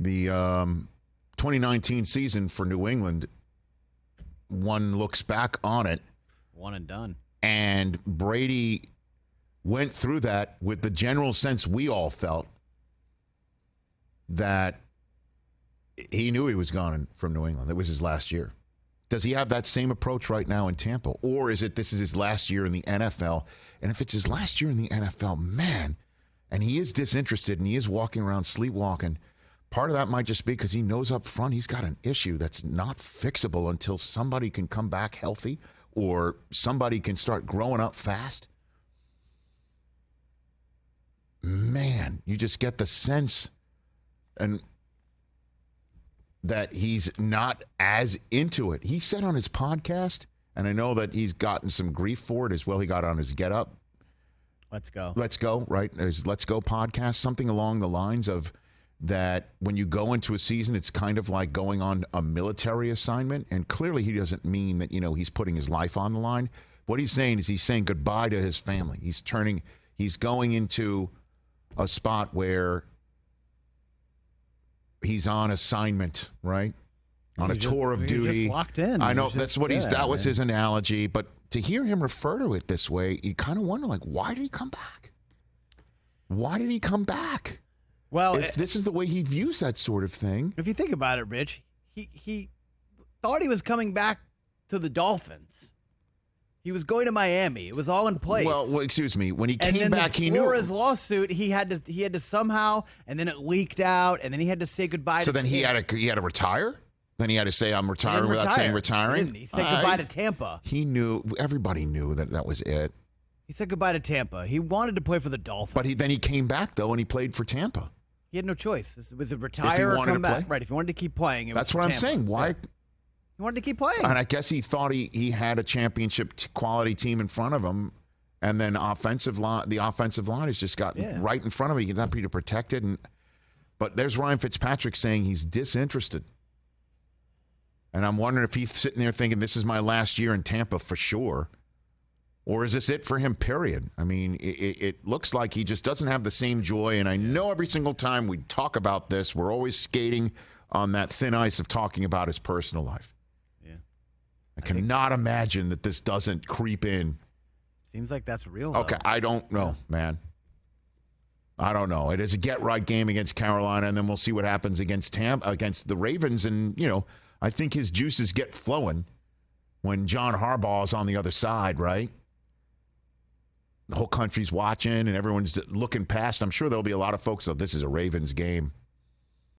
The 2019 season for New England, one looks back on it. One and done. And Brady went through that with the general sense we all felt that he knew he was gone from New England. It was his last year. Does he have that same approach right now in Tampa? Or is it this is his last year in the NFL? And if it's his last year in the NFL, man, and he is disinterested and he is walking around sleepwalking, part of that might just be because he knows up front he's got an issue that's not fixable until somebody can come back healthy or somebody can start growing up fast. Man, you just get the sense and that he's not as into it. He said on his podcast, and I know that he's gotten some grief for it as well. He got on his Get Up. Let's go, right? His Let's Go podcast, something along the lines of that when you go into a season, it's kind of like going on a military assignment. And clearly he doesn't mean that, he's putting his life on the line. What he's saying is he's saying goodbye to his family. He's going into a spot where he's on assignment, right? On a tour of duty. Just locked in. I know that's what that was his analogy. But to hear him refer to it this way, you kind of wonder, why did he come back? Why did he come back? Well, if this is the way he views that sort of thing. If you think about it, Rich, he thought he was coming back to the Dolphins. He was going to Miami. It was all in place. Well, excuse me. When he came back, he knew. For his lawsuit, he had to somehow, and then it leaked out, and then he had to say goodbye. So then he had to retire. Then he had to say, "I'm retiring" without saying retiring. He said goodbye to Tampa. He knew. Everybody knew that was it. He said goodbye to Tampa. He wanted to play for the Dolphins. But then he came back though, and he played for Tampa. He had no choice. Was it retire or come back? Right. If he wanted to keep playing, that's what I'm saying. Why? He wanted to keep playing. And I guess he thought he had a championship quality team in front of him, and then the offensive line has just got right in front of him. He cannot be protected. But there's Ryan Fitzpatrick saying he's disinterested. And I'm wondering if he's sitting there thinking this is my last year in Tampa for sure. Or is this it for him, period? I mean, it looks like he just doesn't have the same joy. And I know every single time we talk about this, we're always skating on that thin ice of talking about his personal life. Yeah. I cannot imagine that this doesn't creep in. Seems like that's real. Okay, though. I don't know, man. I don't know. It is a get-right game against Carolina, and then we'll see what happens against the Ravens. And, I think his juices get flowing when John Harbaugh is on the other side, right? The whole country's watching and everyone's looking past. I'm sure there'll be a lot of folks, this is a Ravens game.